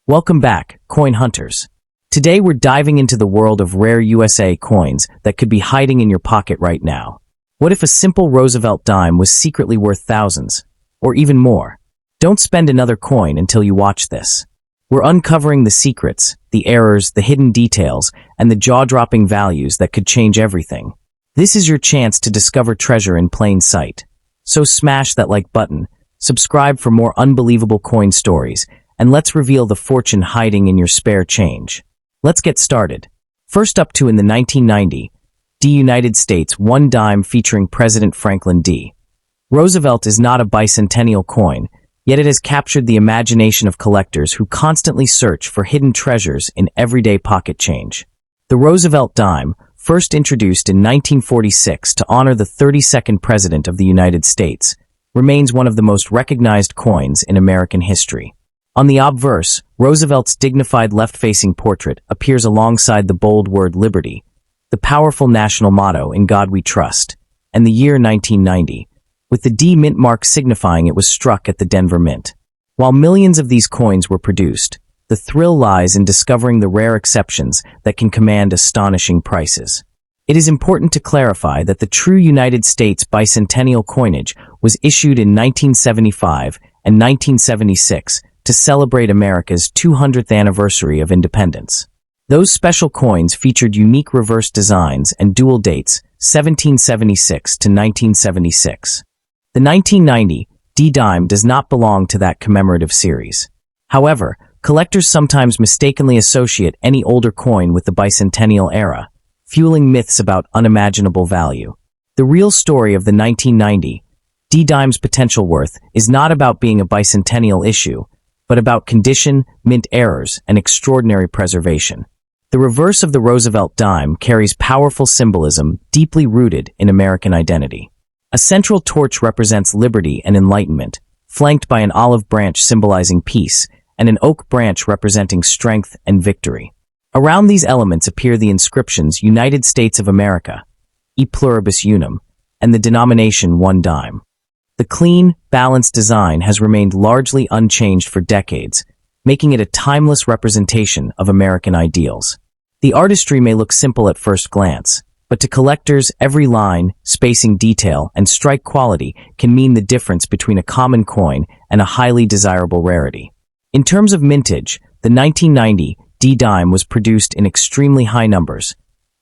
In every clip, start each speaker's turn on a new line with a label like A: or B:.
A: Welcome back, coin hunters. Today we're diving into the world of rare USA coins that could be hiding in your pocket right now. What if a simple Roosevelt dime was secretly worth thousands, or even more? Don't spend another coin until you watch this. We're uncovering the secrets, the errors, the hidden details, and the jaw-dropping values that could change everything. This is your chance to discover treasure in plain sight. So smash that like button, subscribe for more unbelievable coin stories, and let's reveal the fortune hiding in your spare change. Let's get started. First up in the 1990 United States 1 dime featuring President Franklin D. Roosevelt is not a bicentennial coin, yet it has captured the imagination of collectors who constantly search for hidden treasures in everyday pocket change. The Roosevelt dime, first introduced in 1946 to honor the 32nd President of the United States, remains one of the most recognized coins in American history. On the obverse, Roosevelt's dignified left-facing portrait appears alongside the bold word Liberty, the powerful national motto In God We Trust, and the year 1990, with the D mint mark signifying it was struck at the Denver Mint. While millions of these coins were produced, the thrill lies in discovering the rare exceptions that can command astonishing prices. It is important to clarify that the true United States bicentennial coinage was issued in 1975 and 1976 to celebrate America's 200th anniversary of independence. Those special coins featured unique reverse designs and dual dates, 1776 to 1976. The 1990 D-dime does not belong to that commemorative series. However, collectors sometimes mistakenly associate any older coin with the bicentennial era, fueling myths about unimaginable value. The real story of the 1990 D-dime's potential worth is not about being a bicentennial issue, but about condition, mint errors, and extraordinary preservation. The reverse of the Roosevelt dime carries powerful symbolism deeply rooted in American identity. A central torch represents liberty and enlightenment, flanked by an olive branch symbolizing peace, and an oak branch representing strength and victory. Around these elements appear the inscriptions United States of America, E pluribus unum, and the denomination 1 dime. The clean, balanced design has remained largely unchanged for decades, making it a timeless representation of American ideals. The artistry may look simple at first glance, but to collectors, every line, spacing detail, and strike quality can mean the difference between a common coin and a highly desirable rarity. In terms of mintage, the 1990 D-dime was produced in extremely high numbers.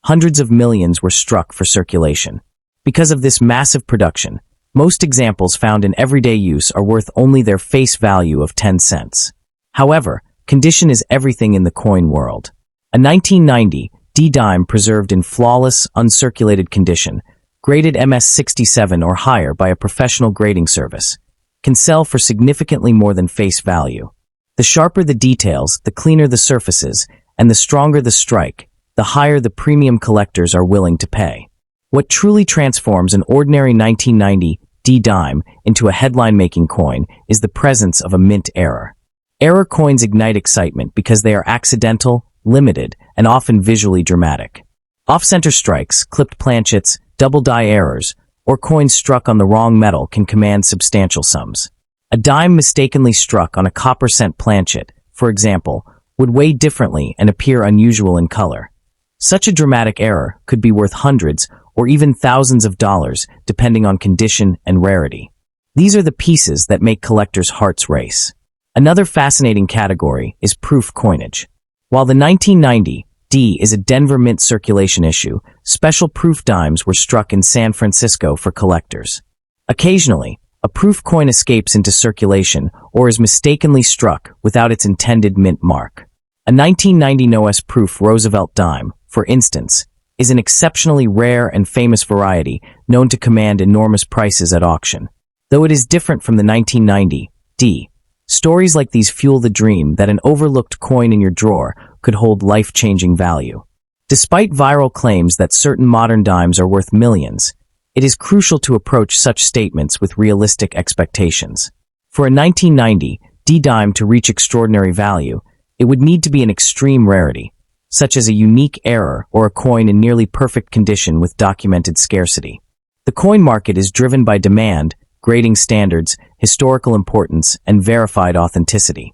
A: Hundreds of millions were struck for circulation. Because of this massive production, most examples found in everyday use are worth only their face value of 10 cents. However, condition is everything in the coin world. A 1990 D-dime preserved in flawless, uncirculated condition, graded MS67 or higher by a professional grading service, can sell for significantly more than face value. The sharper the details, the cleaner the surfaces, and the stronger the strike, the higher the premium collectors are willing to pay. What truly transforms an ordinary 1990 D-dime into a headline-making coin is the presence of a mint error. Error coins ignite excitement because they are accidental, limited, and often visually dramatic. Off-center strikes, clipped planchets, double-die errors, or coins struck on the wrong metal can command substantial sums. A dime mistakenly struck on a copper cent planchet, for example, would weigh differently and appear unusual in color. Such a dramatic error could be worth hundreds or even thousands of dollars, depending on condition and rarity. These are the pieces that make collectors' hearts race. Another fascinating category is proof coinage. While the 1990 D is a Denver Mint circulation issue, special proof dimes were struck in San Francisco for collectors. Occasionally, a proof coin escapes into circulation or is mistakenly struck without its intended mint mark. A 1990 NOS proof Roosevelt dime, for instance, is an exceptionally rare and famous variety known to command enormous prices at auction. Though it is different from the 1990 D, stories like these fuel the dream that an overlooked coin in your drawer could hold life-changing value. Despite viral claims that certain modern dimes are worth millions, it is crucial to approach such statements with realistic expectations. For a 1990 D-dime to reach extraordinary value, it would need to be an extreme rarity, such as a unique error or a coin in nearly perfect condition with documented scarcity. The coin market is driven by demand, grading standards, historical importance, and verified authenticity.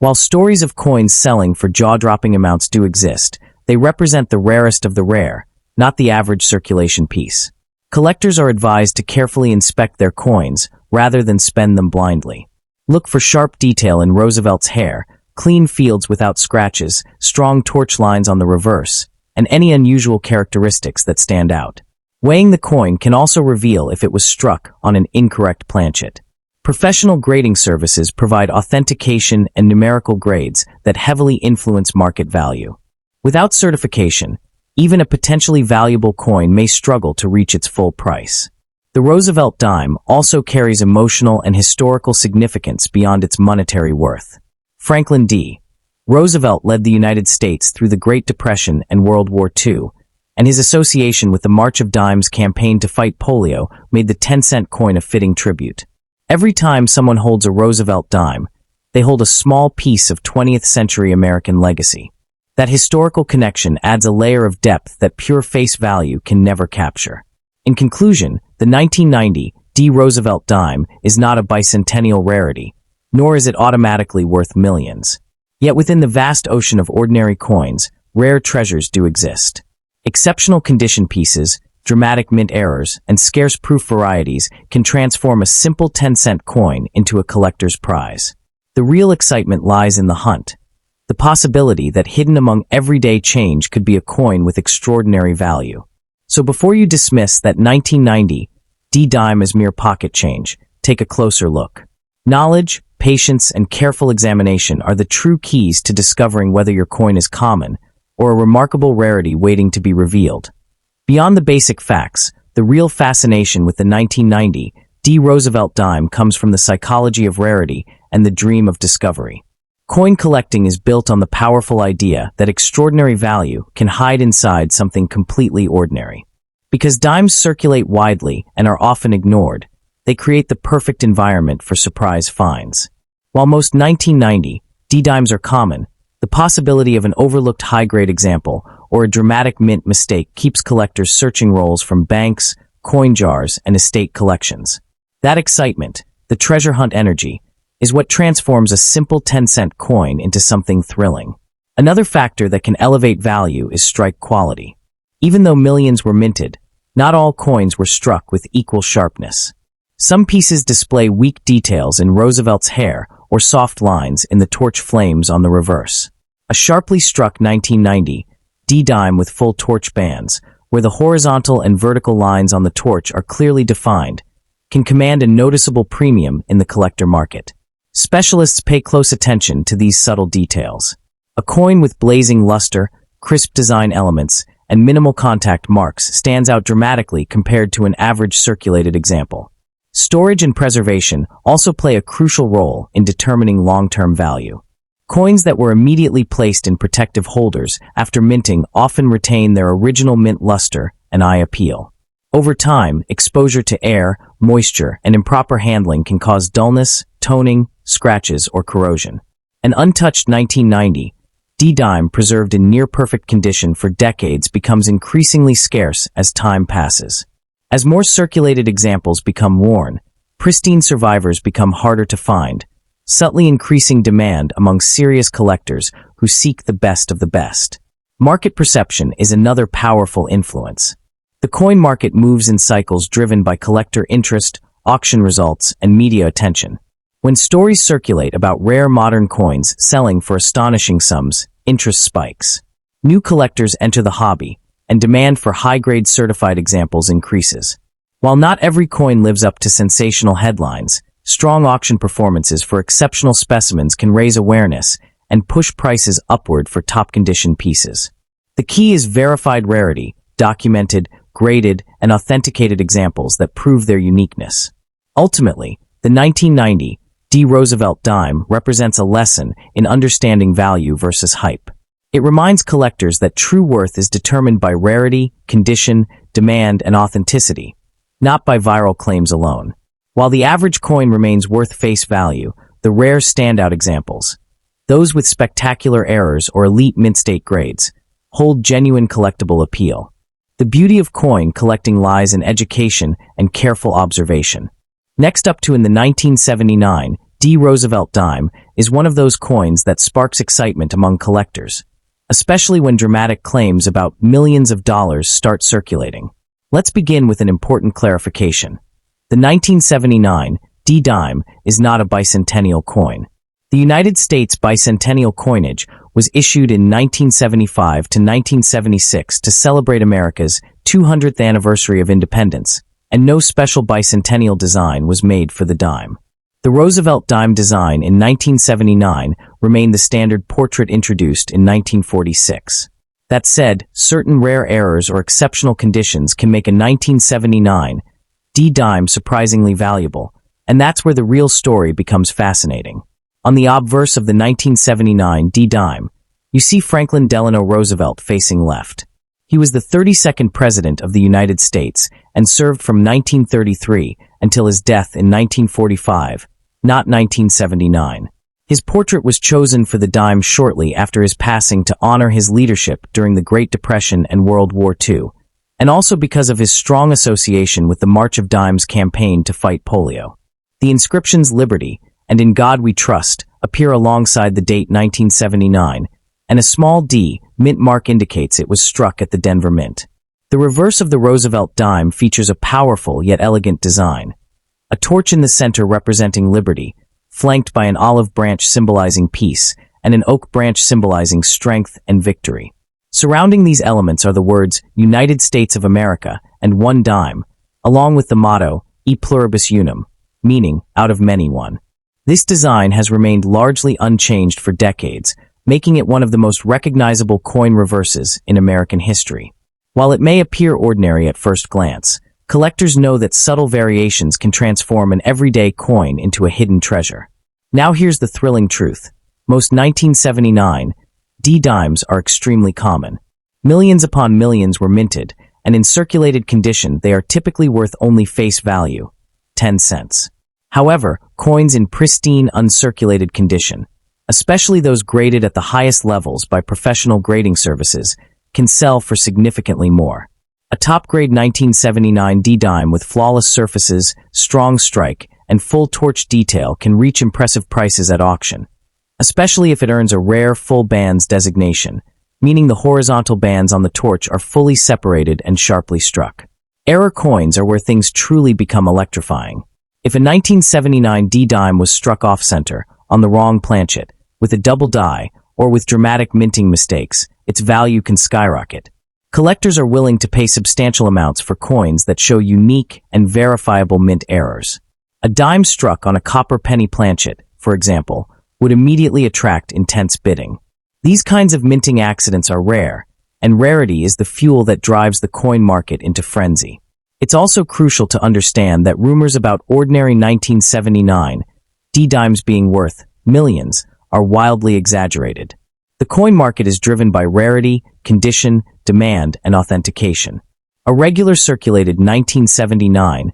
A: While stories of coins selling for jaw-dropping amounts do exist, they represent the rarest of the rare, not the average circulation piece. Collectors are advised to carefully inspect their coins rather than spend them blindly. Look for sharp detail in Roosevelt's hair, clean fields without scratches, strong torch lines on the reverse, and any unusual characteristics that stand out. Weighing the coin can also reveal if it was struck on an incorrect planchet. Professional grading services provide authentication and numerical grades that heavily influence market value. Without certification, even a potentially valuable coin may struggle to reach its full price. The Roosevelt dime also carries emotional and historical significance beyond its monetary worth. Franklin D. Roosevelt led the United States through the Great Depression and World War II, and his association with the March of Dimes campaign to fight polio made the 10-cent coin a fitting tribute. Every time someone holds a Roosevelt dime, they hold a small piece of 20th century American legacy. That historical connection adds a layer of depth that pure face value can never capture. In conclusion, the 1990 D. Roosevelt dime is not a bicentennial rarity, nor is it automatically worth millions. Yet within the vast ocean of ordinary coins, rare treasures do exist. Exceptional condition pieces, dramatic mint errors, and scarce proof varieties can transform a simple 10-cent coin into a collector's prize. The real excitement lies in the hunt. The possibility that hidden among everyday change could be a coin with extraordinary value. So before you dismiss that 1990 D dime as mere pocket change, take a closer look. Knowledge, patience, and careful examination are the true keys to discovering whether your coin is common or a remarkable rarity waiting to be revealed. Beyond the basic facts, the real fascination with the 1990 D. Roosevelt dime comes from the psychology of rarity and the dream of discovery. Coin collecting is built on the powerful idea that extraordinary value can hide inside something completely ordinary. Because dimes circulate widely and are often ignored, they create the perfect environment for surprise finds. While most 1990 D dimes are common, the possibility of an overlooked high-grade example or a dramatic mint mistake keeps collectors searching rolls from banks, coin jars, and estate collections. That excitement, the treasure hunt energy, is what transforms a simple 10-cent coin into something thrilling. Another factor that can elevate value is strike quality. Even though millions were minted, not all coins were struck with equal sharpness. Some pieces display weak details in Roosevelt's hair or soft lines in the torch flames on the reverse. A sharply struck 1990 D dime with full torch bands, where the horizontal and vertical lines on the torch are clearly defined, can command a noticeable premium in the collector market. Specialists pay close attention to these subtle details. A coin with blazing luster, crisp design elements, and minimal contact marks stands out dramatically compared to an average circulated example. Storage and preservation also play a crucial role in determining long-term value. Coins that were immediately placed in protective holders after minting often retain their original mint luster and eye appeal. Over time, exposure to air, moisture, and improper handling can cause dullness, toning, scratches, or corrosion. An untouched 1990 D dime preserved in near-perfect condition for decades becomes increasingly scarce as time passes. As more circulated examples become worn, pristine survivors become harder to find, subtly increasing demand among serious collectors who seek the best of the best. Market perception is another powerful influence. The coin market moves in cycles driven by collector interest, auction results, and media attention. When stories circulate about rare modern coins selling for astonishing sums, interest spikes. New collectors enter the hobby, and demand for high-grade certified examples increases. While not every coin lives up to sensational headlines, strong auction performances for exceptional specimens can raise awareness and push prices upward for top-condition pieces. The key is verified rarity, documented, graded, and authenticated examples that prove their uniqueness. Ultimately, the 1990 D. Roosevelt dime represents a lesson in understanding value versus hype. It reminds collectors that true worth is determined by rarity, condition, demand, and authenticity, not by viral claims alone. While the average coin remains worth face value, the rare standout examples, those with spectacular errors or elite mint state grades, hold genuine collectible appeal. The beauty of coin collecting lies in education and careful observation. Next up to in the 1979 D. Roosevelt dime is one of those coins that sparks excitement among collectors, especially when dramatic claims about millions of dollars start circulating. Let's begin with an important clarification. The 1979 D dime is not a bicentennial coin. The United States bicentennial coinage was issued in 1975 to 1976 to celebrate America's 200th anniversary of independence, and no special bicentennial design was made for the dime. The Roosevelt dime design in 1979 remained the standard portrait introduced in 1946. That said, certain rare errors or exceptional conditions can make a 1979 D dime surprisingly valuable, and that's where the real story becomes fascinating. On the obverse of the 1979 D dime, you see Franklin Delano Roosevelt facing left. He was the 32nd President of the United States and served from 1933 until his death in 1945, not 1979. His portrait was chosen for the dime shortly after his passing to honor his leadership during the Great Depression and World War II, and also because of his strong association with the March of Dimes campaign to fight polio. The inscriptions "Liberty" and "In God We Trust" appear alongside the date 1979, and a small D mint mark indicates it was struck at the Denver Mint. The reverse of the Roosevelt dime features a powerful yet elegant design. A torch in the center representing liberty, flanked by an olive branch symbolizing peace, and an oak branch symbolizing strength and victory. Surrounding these elements are the words United States of America and one dime, along with the motto E pluribus unum, meaning out of many one. This design has remained largely unchanged for decades, making it one of the most recognizable coin reverses in American history. While it may appear ordinary at first glance, collectors know that subtle variations can transform an everyday coin into a hidden treasure. Now here's the thrilling truth. Most 1979 D dimes are extremely common. Millions upon millions were minted, and in circulated condition they are typically worth only face value, 10 cents. However, coins in pristine, uncirculated condition, especially those graded at the highest levels by professional grading services, can sell for significantly more. A top-grade 1979 D dime with flawless surfaces, strong strike, and full torch detail can reach impressive prices at auction, especially if it earns a rare full bands designation, meaning the horizontal bands on the torch are fully separated and sharply struck. Error coins are where things truly become electrifying. If a 1979 D dime was struck off-center, on the wrong planchet, with a double die, or with dramatic minting mistakes, its value can skyrocket. Collectors are willing to pay substantial amounts for coins that show unique and verifiable mint errors. A dime struck on a copper penny planchet, for example, would immediately attract intense bidding. These kinds of minting accidents are rare, and rarity is the fuel that drives the coin market into frenzy. It's also crucial to understand that rumors about ordinary 1979 D dimes being worth millions are wildly exaggerated. The coin market is driven by rarity, condition, demand, and authentication. A regular circulated 1979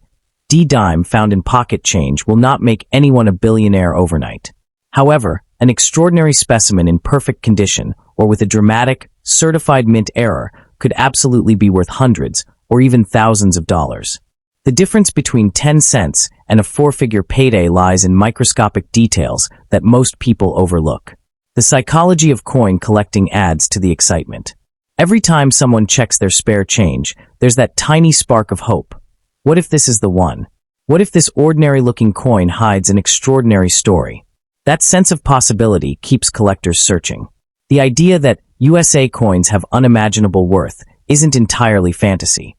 A: D dime found in pocket change will not make anyone a billionaire overnight. However, an extraordinary specimen in perfect condition or with a dramatic, certified mint error could absolutely be worth hundreds or even thousands of dollars. The difference between 10 cents and a four-figure payday lies in microscopic details that most people overlook. The psychology of coin collecting adds to the excitement. Every time someone checks their spare change, there's that tiny spark of hope. What if this is the one? What if this ordinary-looking coin hides an extraordinary story? That sense of possibility keeps collectors searching. The idea that USA coins have unimaginable worth isn't entirely fantasy,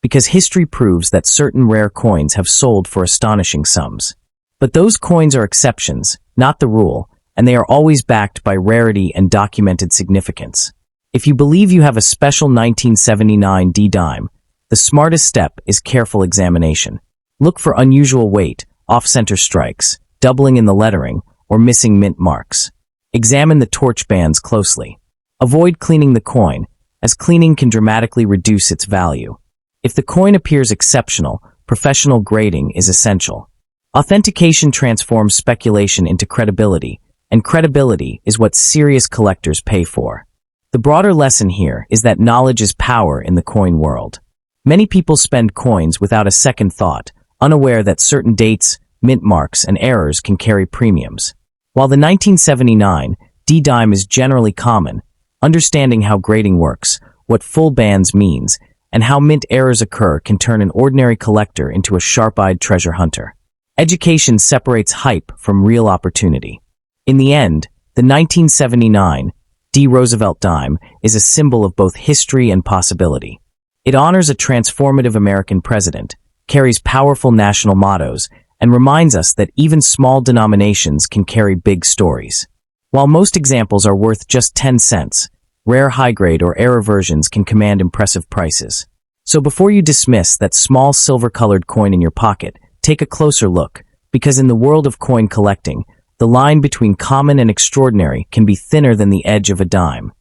A: because history proves that certain rare coins have sold for astonishing sums. But those coins are exceptions, not the rule, and they are always backed by rarity and documented significance. If you believe you have a special 1979 D dime, the smartest step is careful examination. Look for unusual weight, off-center strikes, doubling in the lettering, or missing mint marks. Examine the torch bands closely. Avoid cleaning the coin, as cleaning can dramatically reduce its value. If the coin appears exceptional, professional grading is essential. Authentication transforms speculation into credibility, and credibility is what serious collectors pay for. The broader lesson here is that knowledge is power in the coin world. Many people spend coins without a second thought, unaware that certain dates, mint marks, and errors can carry premiums. While the 1979 D-dime is generally common, understanding how grading works, what full bands means, and how mint errors occur can turn an ordinary collector into a sharp-eyed treasure hunter. Education separates hype from real opportunity. In the end, the 1979 D. Roosevelt dime is a symbol of both history and possibility. It honors a transformative American president, carries powerful national mottos, and reminds us that even small denominations can carry big stories. While most examples are worth just 10 cents, rare high-grade or error versions can command impressive prices. So before you dismiss that small silver-colored coin in your pocket, take a closer look, because in the world of coin collecting, the line between common and extraordinary can be thinner than the edge of a dime.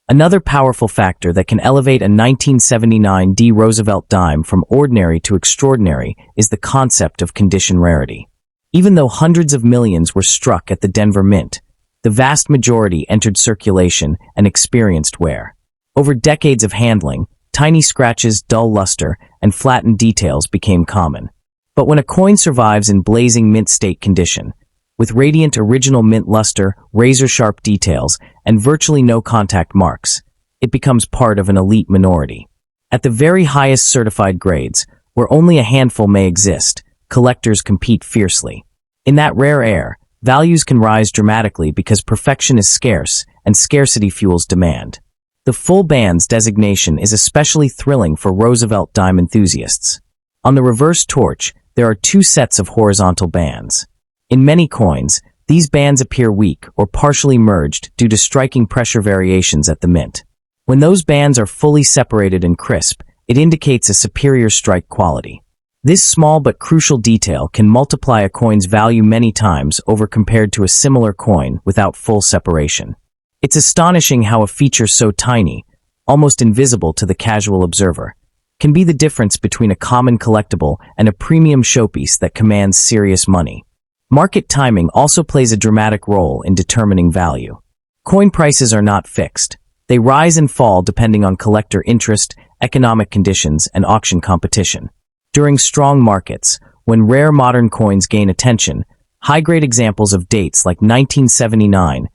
A: Another powerful factor that can elevate a 1979 D. Roosevelt dime from ordinary to extraordinary is the concept of condition rarity. Even though hundreds of millions were struck at the Denver Mint, the vast majority entered circulation and experienced wear. Over decades of handling, tiny scratches, dull luster, and flattened details became common. But when a coin survives in blazing mint state condition, with radiant original mint luster, razor-sharp details, and virtually no contact marks, it becomes part of an elite minority. At the very highest certified grades, where only a handful may exist, collectors compete fiercely. In that rare air, values can rise dramatically because perfection is scarce, and scarcity fuels demand. The full bands designation is especially thrilling for Roosevelt dime enthusiasts. On the reverse torch, there are two sets of horizontal bands. In many coins, these bands appear weak or partially merged due to striking pressure variations at the mint. When those bands are fully separated and crisp, it indicates a superior strike quality. This small but crucial detail can multiply a coin's value many times over compared to a similar coin without full separation. It's astonishing how a feature so tiny, almost invisible to the casual observer, can be the difference between a common collectible and a premium showpiece that commands serious money. Market timing also plays a dramatic role in determining value. Coin prices are not fixed. They rise and fall depending on collector interest, economic conditions, and auction competition. During strong markets, when rare modern coins gain attention, high-grade examples of dates like 1979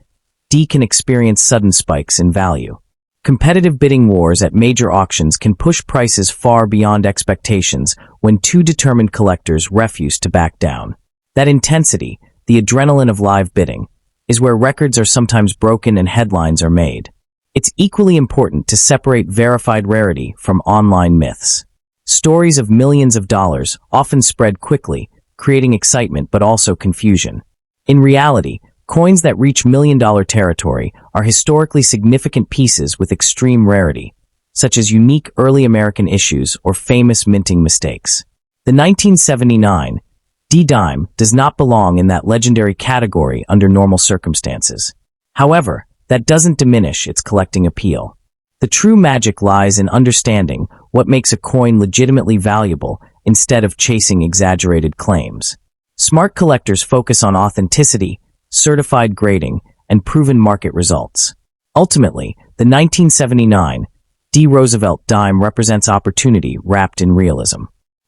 A: D can experience sudden spikes in value. Competitive bidding wars at major auctions can push prices far beyond expectations when two determined collectors refuse to back down. That intensity, the adrenaline of live bidding, is where records are sometimes broken and headlines are made. It's equally important to separate verified rarity from online myths. Stories of millions of dollars often spread quickly, creating excitement but also confusion. In reality, coins that reach million-dollar territory are historically significant pieces with extreme rarity, such as unique early American issues or famous minting mistakes. The 1979 D-dime does not belong in that legendary category under normal circumstances. However, that doesn't diminish its collecting appeal. The true magic lies in understanding what makes a coin legitimately valuable instead of chasing exaggerated claims. Smart collectors focus on authenticity, certified grading, and proven market results. Ultimately, the 1979 D. Roosevelt dime represents opportunity wrapped in realism.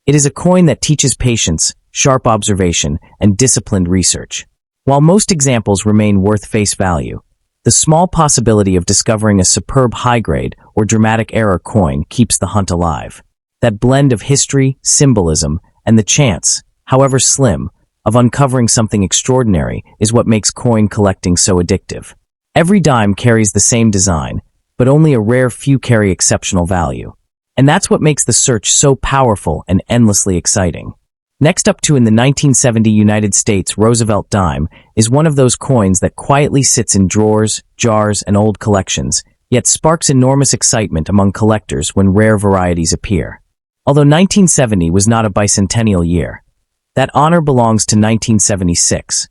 A: It is a coin that teaches patience, sharp observation, and disciplined research. While most examples remain worth face value, the small possibility of discovering a superb high-grade or dramatic error coin keeps the hunt alive. That blend of history, symbolism, and the chance, however slim, of uncovering something extraordinary is what makes coin collecting so addictive. Every dime carries the same design, but only a rare few carry exceptional value. And that's what makes the search so powerful and endlessly exciting. Next up in the 1970 United States Roosevelt dime is one of those coins that quietly sits in drawers, jars, and old collections, yet sparks enormous excitement among collectors when rare varieties appear. Although 1970 was not a bicentennial year, that honor belongs to 1976.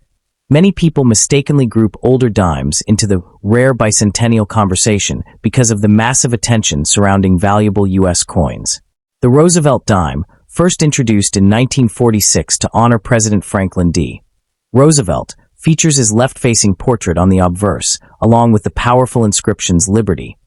A: Many people mistakenly group older dimes into the rare bicentennial conversation because of the massive attention surrounding valuable U.S. coins. The Roosevelt dime, first introduced in 1946 to honor President Franklin D. Roosevelt, features his left-facing portrait on the obverse, along with the powerful inscriptions Liberty,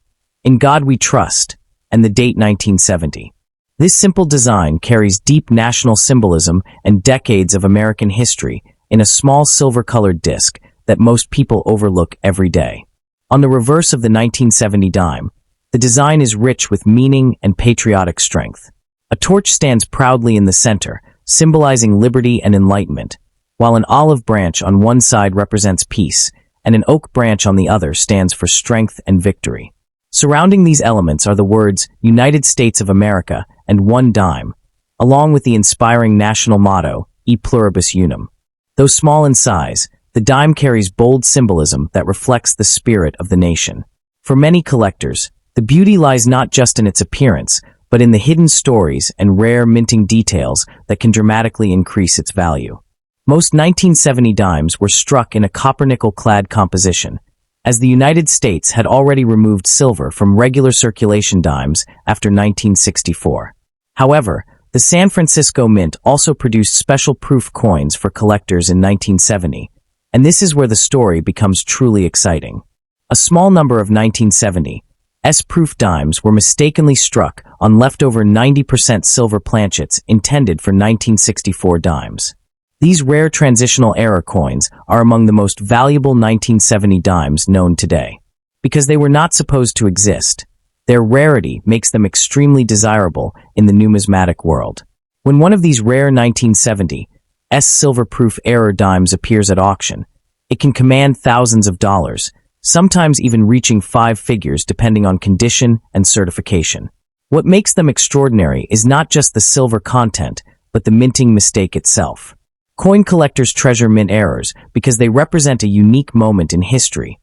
A: In God We Trust, and the date 1970. This simple design carries deep national symbolism and decades of American history in a small silver-colored disc that most people overlook every day. On the reverse of the 1970 dime, the design is rich with meaning and patriotic strength. A torch stands proudly in the center, symbolizing liberty and enlightenment, while an olive branch on one side represents peace, and an oak branch on the other stands for strength and victory. Surrounding these elements are the words United States of America and one dime, along with the inspiring national motto, E pluribus unum. Though small in size, the dime carries bold symbolism that reflects the spirit of the nation. For many collectors, the beauty lies not just in its appearance, but in the hidden stories and rare minting details that can dramatically increase its value. Most 1970 dimes were struck in a copper-nickel-clad composition, as the United States had already removed silver from regular circulation dimes after 1964. However, the San Francisco Mint also produced special proof coins for collectors in 1970, and this is where the story becomes truly exciting. A small number of 1970 S-proof dimes were mistakenly struck on leftover 90% silver planchets intended for 1964 dimes. These rare transitional era coins are among the most valuable 1970 dimes known today. Because they were not supposed to exist, their rarity makes them extremely desirable in the numismatic world. When one of these rare 1970 S silver-proof error dimes appears at auction, it can command thousands of dollars, sometimes even reaching 5 figures depending on condition and certification. What makes them extraordinary is not just the silver content, but the minting mistake itself. Coin collectors treasure mint errors because they represent a unique moment in history,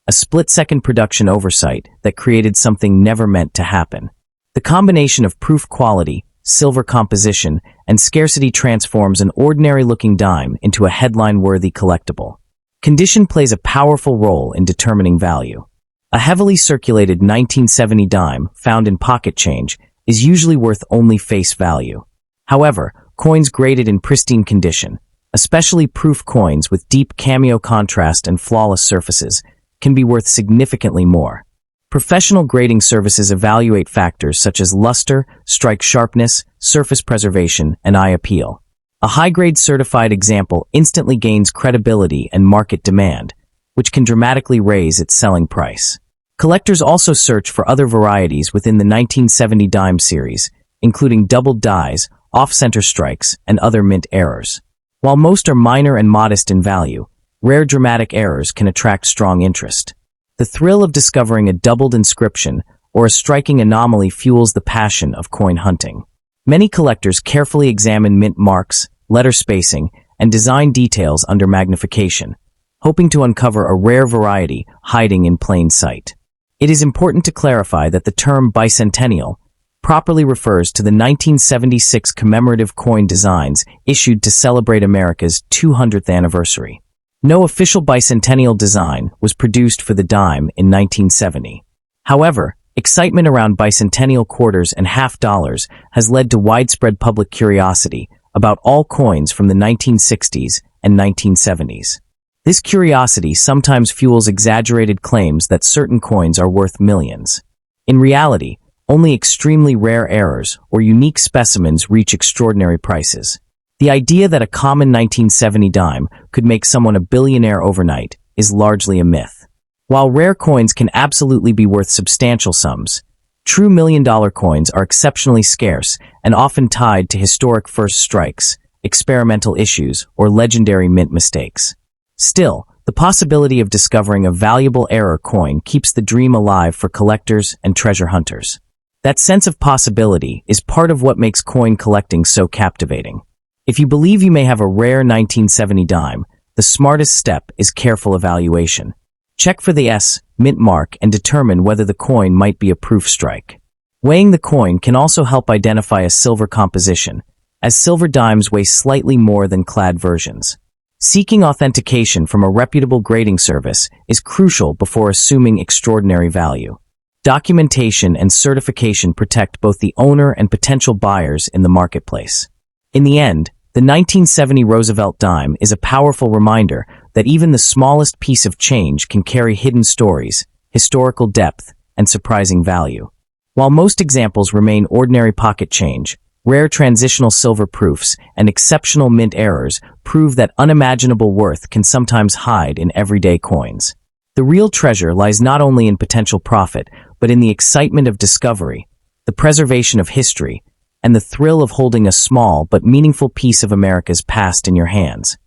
A: a split-second production oversight that created something never meant to happen. The combination of proof quality, silver composition, and scarcity transforms an ordinary-looking dime into a headline-worthy collectible. Condition plays a powerful role in determining value. A heavily circulated 1970 dime found in pocket change is usually worth only face value. However, coins graded in pristine condition, especially proof coins with deep cameo contrast and flawless surfaces, can be worth significantly more. Professional grading services evaluate factors such as luster, strike sharpness, surface preservation, and eye appeal. A high-grade certified example instantly gains credibility and market demand, which can dramatically raise its selling price. Collectors also search for other varieties within the 1970 dime series, including doubled dies, off-center strikes, and other mint errors. While most are minor and modest in value, rare dramatic errors can attract strong interest. The thrill of discovering a doubled inscription or a striking anomaly fuels the passion of coin hunting. Many collectors carefully examine mint marks, letter spacing, and design details under magnification, hoping to uncover a rare variety hiding in plain sight. It is important to clarify that the term bicentennial properly refers to the 1976 commemorative coin designs issued to celebrate America's 200th anniversary. No official bicentennial design was produced for the dime in 1970. However, excitement around bicentennial quarters and half dollars has led to widespread public curiosity about all coins from the 1960s and 1970s. This curiosity sometimes fuels exaggerated claims that certain coins are worth millions. In reality, only extremely rare errors or unique specimens reach extraordinary prices. The idea that a common 1970 dime could make someone a billionaire overnight is largely a myth. While rare coins can absolutely be worth substantial sums, true million-dollar coins are exceptionally scarce and often tied to historic first strikes, experimental issues, or legendary mint mistakes. Still, the possibility of discovering a valuable error coin keeps the dream alive for collectors and treasure hunters. That sense of possibility is part of what makes coin collecting so captivating. If you believe you may have a rare 1970 dime, the smartest step is careful evaluation. Check for the S mint mark and determine whether the coin might be a proof strike. Weighing the coin can also help identify a silver composition, as silver dimes weigh slightly more than clad versions. Seeking authentication from a reputable grading service is crucial before assuming extraordinary value. Documentation and certification protect both the owner and potential buyers in the marketplace. In the end, the 1970 Roosevelt dime is a powerful reminder that even the smallest piece of change can carry hidden stories, historical depth, and surprising value. While most examples remain ordinary pocket change, rare transitional silver proofs and exceptional mint errors prove that unimaginable worth can sometimes hide in everyday coins. The real treasure lies not only in potential profit, but in the excitement of discovery, the preservation of history, and the thrill of holding a small but meaningful piece of America's past in your hands.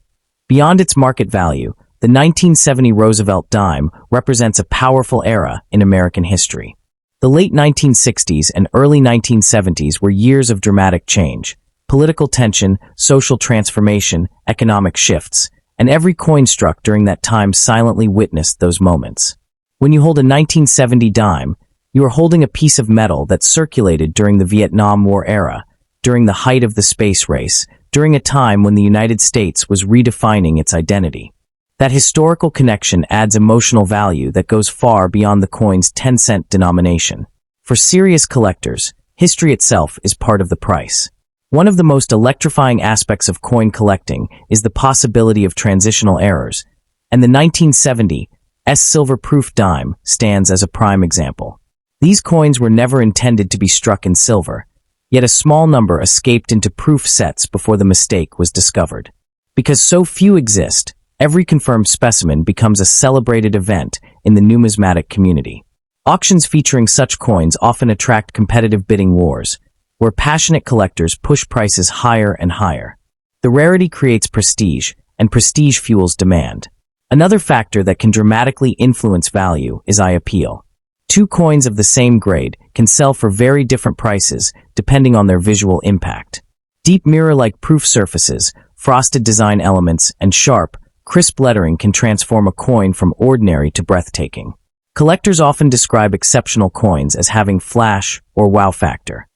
A: Beyond its market value, the 1970 Roosevelt dime represents a powerful era in American history. The late 1960s and early 1970s were years of dramatic change, political tension, social transformation, economic shifts, and every coin struck during that time silently witnessed those moments. When you hold a 1970 dime, you are holding a piece of metal that circulated during the Vietnam War era, during the height of the space race, during a time when the United States was redefining its identity. That historical connection adds emotional value that goes far beyond the coin's 10-cent denomination. For serious collectors, history itself is part of the price. One of the most electrifying aspects of coin collecting is the possibility of transitional errors, and the 1970 silver-proof dime stands as a prime example. These coins were never intended to be struck in silver, yet a small number escaped into proof sets before the mistake was discovered. Because so few exist, every confirmed specimen becomes a celebrated event in the numismatic community. Auctions featuring such coins often attract competitive bidding wars, where passionate collectors push prices higher and higher. The rarity creates prestige, and prestige fuels demand. Another factor that can dramatically influence value is eye appeal. Two coins of the same grade can sell for very different prices depending on their visual impact. Deep mirror-like proof surfaces, frosted design elements, and sharp, crisp lettering can transform a coin from ordinary to breathtaking. Collectors often describe exceptional coins as having flash or wow factor.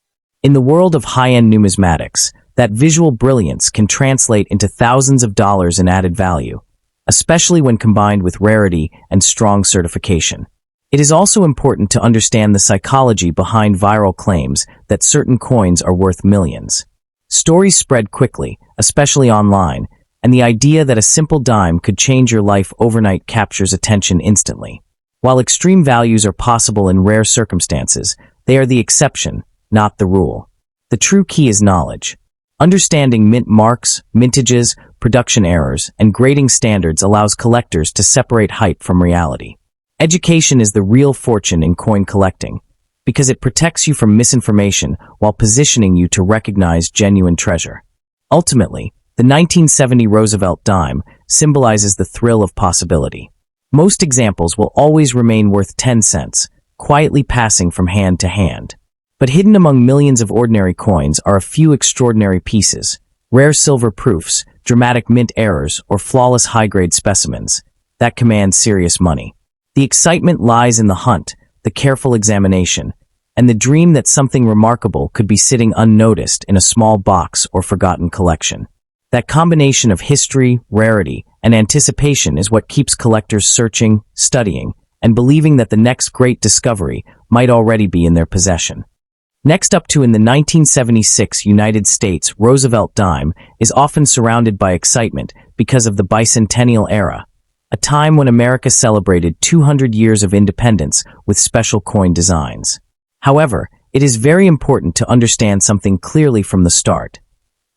A: In the world of high-end numismatics, that visual brilliance can translate into thousands of dollars in added value, especially when combined with rarity and strong certification. It is also important to understand the psychology behind viral claims that certain coins are worth millions. Stories spread quickly, especially online, and the idea that a simple dime could change your life overnight captures attention instantly. While extreme values are possible in rare circumstances, they are the exception, not the rule. The true key is knowledge. Understanding mint marks, mintages, production errors, and grading standards allows collectors to separate hype from reality. Education is the real fortune in coin collecting, because it protects you from misinformation while positioning you to recognize genuine treasure. Ultimately, the 1970 Roosevelt dime symbolizes the thrill of possibility. Most examples will always remain worth 10 cents, quietly passing from hand to hand. But hidden among millions of ordinary coins are a few extraordinary pieces, rare silver proofs, dramatic mint errors, or flawless high-grade specimens that command serious money. The excitement lies in the hunt, the careful examination, and the dream that something remarkable could be sitting unnoticed in a small box or forgotten collection. That combination of history, rarity, and anticipation is what keeps collectors searching, studying, and believing that the next great discovery might already be in their possession. Next up in the 1976 United States Roosevelt dime is often surrounded by excitement because of the bicentennial era, a time when America celebrated 200 years of independence with special coin designs. However, it is very important to understand something clearly from the start.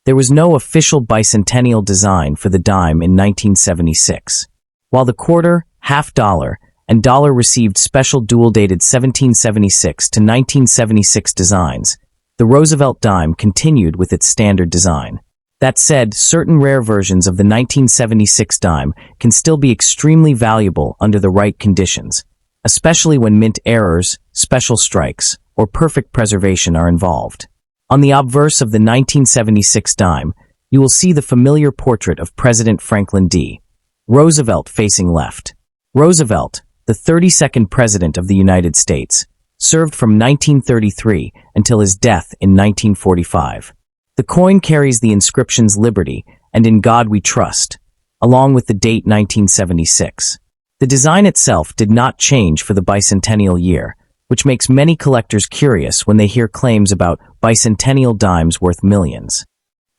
A: There was no official bicentennial design for the dime in 1976. While the quarter, half dollar, and dollar received special dual-dated 1776 to 1976 designs, the Roosevelt dime continued with its standard design. That said, certain rare versions of the 1976 dime can still be extremely valuable under the right conditions, especially when mint errors, special strikes, or perfect preservation are involved. On the obverse of the 1976 dime, you will see the familiar portrait of President Franklin D. Roosevelt facing left. Roosevelt, the 32nd President of the United States, served from 1933 until his death in 1945. The coin carries the inscriptions "Liberty" and "In God We Trust," along with the date 1976. The design itself did not change for the bicentennial year, which makes many collectors curious when they hear claims about bicentennial dimes worth millions.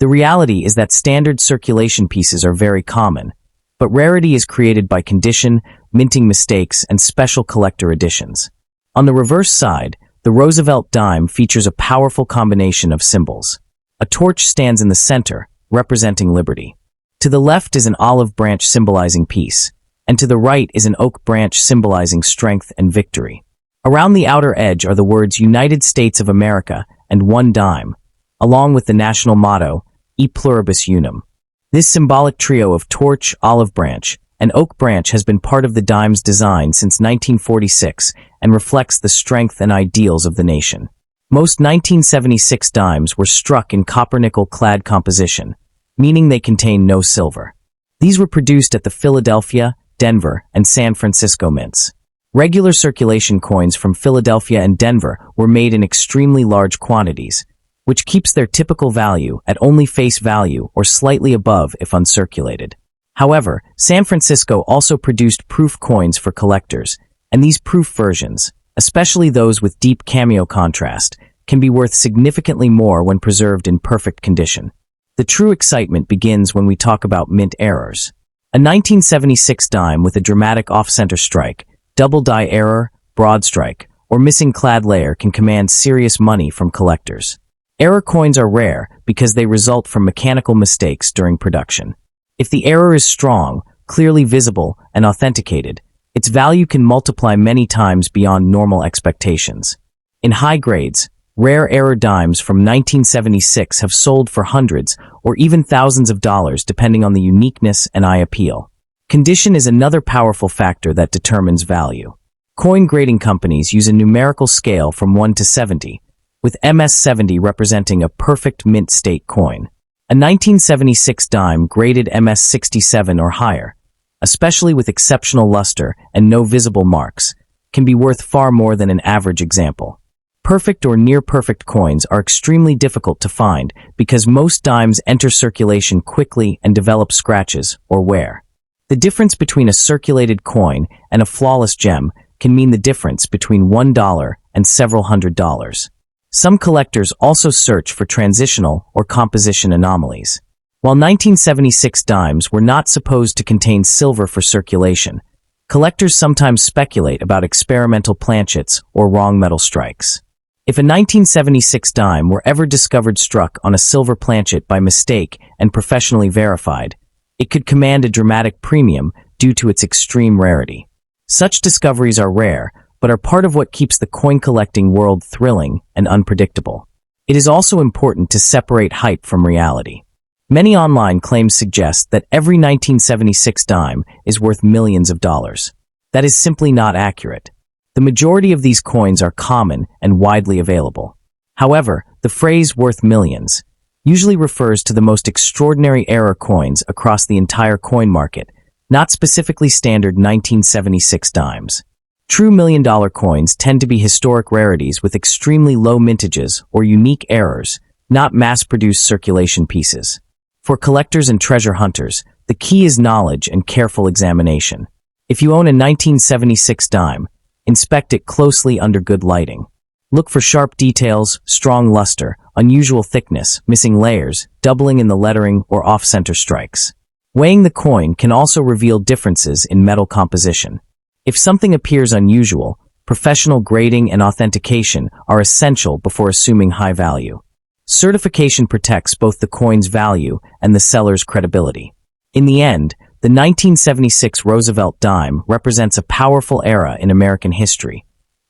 A: The reality is that standard circulation pieces are very common, but rarity is created by condition, minting mistakes, and special collector editions. On the reverse side, The Roosevelt dime features a powerful combination of symbols. A torch stands in the center, representing liberty. To the left is an olive branch symbolizing peace, and to the right is an oak branch symbolizing strength and victory. Around the outer edge are the words United States of America and one dime, along with the national motto, E pluribus unum. This symbolic trio of torch, olive branch, and oak branch has been part of the dime's design since 1946 and reflects the strength and ideals of the nation. Most 1976 dimes were struck in copper-nickel clad composition, meaning they contain no silver. These were produced at the Philadelphia, Denver, and San Francisco mints. Regular circulation coins from Philadelphia and Denver were made in extremely large quantities, which keeps their typical value at only face value or slightly above if uncirculated. However, San Francisco also produced proof coins for collectors, and these proof versions, especially those with deep cameo contrast, can be worth significantly more when preserved in perfect condition. The true excitement begins when we talk about mint errors. A 1976 dime with a dramatic off-center strike, double die error, broad strike, or missing clad layer can command serious money from collectors. Error coins are rare because they result from mechanical mistakes during production. If the error is strong, clearly visible, and authenticated, its value can multiply many times beyond normal expectations. In high grades, rare error dimes from 1976 have sold for hundreds or even thousands of dollars depending on the uniqueness and eye appeal. Condition is another powerful factor that determines value. Coin grading companies use a numerical scale from 1 to 70, with MS-70 representing a perfect mint state coin. A 1976 dime graded MS-67 or higher, especially with exceptional luster and no visible marks, can be worth far more than an average example. Perfect or near-perfect coins are extremely difficult to find because most dimes enter circulation quickly and develop scratches or wear. The difference between a circulated coin and a flawless gem can mean the difference between $1 and several $100s. Some collectors also search for transitional or composition anomalies. While 1976 dimes were not supposed to contain silver for circulation, collectors sometimes speculate about experimental planchets or wrong metal strikes. If a 1976 dime were ever discovered struck on a silver planchet by mistake and professionally verified, it could command a dramatic premium due to its extreme rarity. Such discoveries are rare, but are part of what keeps the coin collecting world thrilling and unpredictable. It is also important to separate hype from reality. Many online claims suggest that every 1976 dime is worth millions of dollars. That is simply not accurate. The majority of these coins are common and widely available. However, the phrase "worth millions" usually refers to the most extraordinary error coins across the entire coin market, not specifically standard 1976 dimes. True million-dollar coins tend to be historic rarities with extremely low mintages or unique errors, not mass-produced circulation pieces. For collectors and treasure hunters, the key is knowledge and careful examination. If you own a 1976 dime, inspect it closely under good lighting. Look for sharp details, strong luster, unusual thickness, missing layers, doubling in the lettering, or off-center strikes. Weighing the coin can also reveal differences in metal composition. If something appears unusual, professional grading and authentication are essential before assuming high value. Certification protects both the coin's value and the seller's credibility. In the end, the 1976 Roosevelt dime represents a powerful era in American history,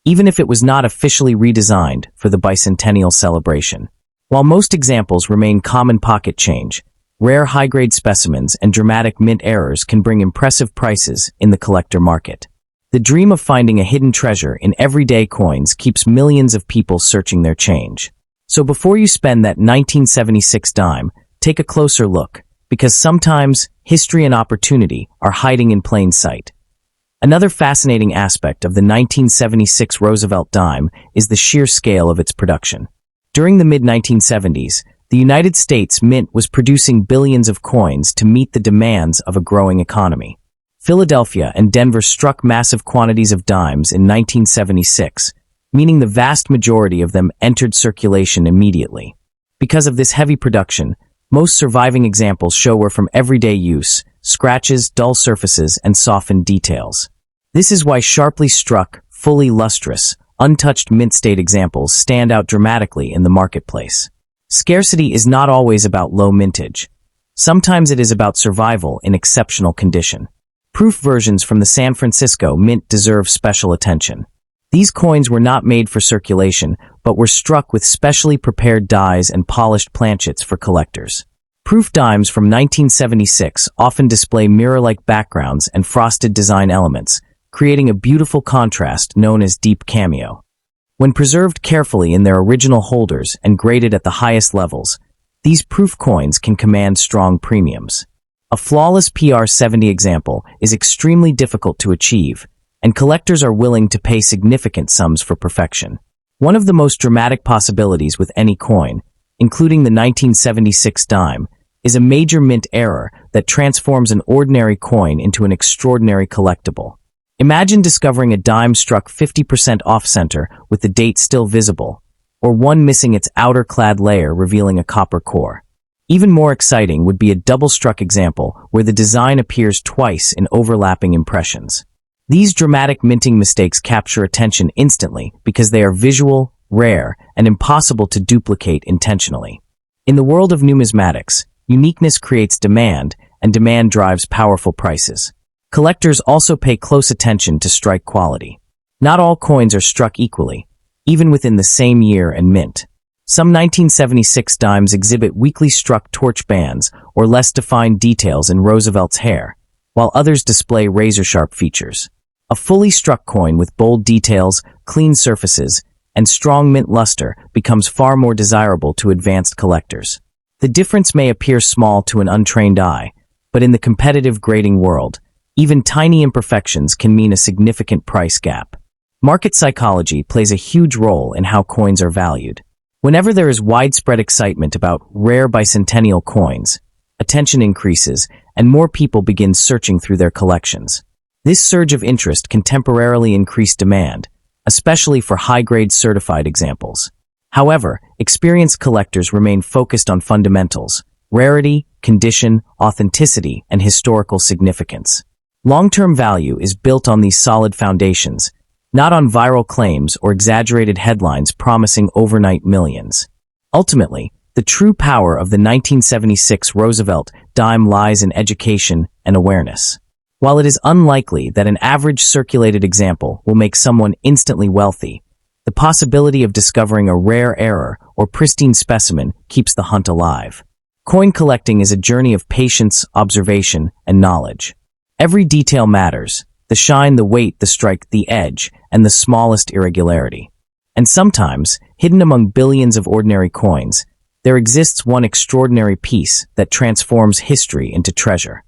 A: even if it was not officially redesigned for the bicentennial celebration. While most examples remain common pocket change, rare high-grade specimens and dramatic mint errors can bring impressive prices in the collector market. The dream of finding a hidden treasure in everyday coins keeps millions of people searching their change. So before you spend that 1976 dime, take a closer look, because sometimes history and opportunity are hiding in plain sight. Another fascinating aspect of the 1976 Roosevelt dime is the sheer scale of its production. During the mid-1970s, the United States Mint was producing billions of coins to meet the demands of a growing economy. Philadelphia and Denver struck massive quantities of dimes in 1976, meaning the vast majority of them entered circulation immediately. Because of this heavy production, most surviving examples show were from everyday use, scratches, dull surfaces, and softened details. This is why sharply struck, fully lustrous, untouched mint-state examples stand out dramatically in the marketplace. Scarcity is not always about low mintage. Sometimes it is about survival in exceptional condition. Proof versions from the San Francisco Mint deserve special attention. These coins were not made for circulation, but were struck with specially prepared dies and polished planchets for collectors. Proof dimes from 1976 often display mirror-like backgrounds and frosted design elements, creating a beautiful contrast known as deep cameo. When preserved carefully in their original holders and graded at the highest levels, these proof coins can command strong premiums. A flawless PR70 example is extremely difficult to achieve, and collectors are willing to pay significant sums for perfection. One of the most dramatic possibilities with any coin, including the 1976 dime, is a major mint error that transforms an ordinary coin into an extraordinary collectible. Imagine discovering a dime struck 50% off-center with the date still visible, or one missing its outer clad layer revealing a copper core. Even more exciting would be a double-struck example where the design appears twice in overlapping impressions. These dramatic minting mistakes capture attention instantly because they are visual, rare, and impossible to duplicate intentionally. In the world of numismatics, uniqueness creates demand, and demand drives powerful prices. Collectors also pay close attention to strike quality. Not all coins are struck equally, even within the same year and mint. Some 1976 dimes exhibit weakly struck torch bands or less defined details in Roosevelt's hair, while others display razor-sharp features. A fully struck coin with bold details, clean surfaces, and strong mint luster becomes far more desirable to advanced collectors. The difference may appear small to an untrained eye, but in the competitive grading world, even tiny imperfections can mean a significant price gap. Market psychology plays a huge role in how coins are valued. Whenever there is widespread excitement about rare bicentennial coins, attention increases and more people begin searching through their collections. This surge of interest can temporarily increase demand, especially for high-grade certified examples. However, experienced collectors remain focused on fundamentals: rarity, condition, authenticity, and historical significance. Long-term value is built on these solid foundations, not on viral claims or exaggerated headlines promising overnight millions. Ultimately, the true power of the 1976 Roosevelt dime lies in education and awareness. While it is unlikely that an average circulated example will make someone instantly wealthy, the possibility of discovering a rare error or pristine specimen keeps the hunt alive. Coin collecting is a journey of patience, observation, and knowledge. Every detail matters: the shine, the weight, the strike, the edge, and the smallest irregularity. And sometimes, hidden among billions of ordinary coins, there exists one extraordinary piece that transforms history into treasure.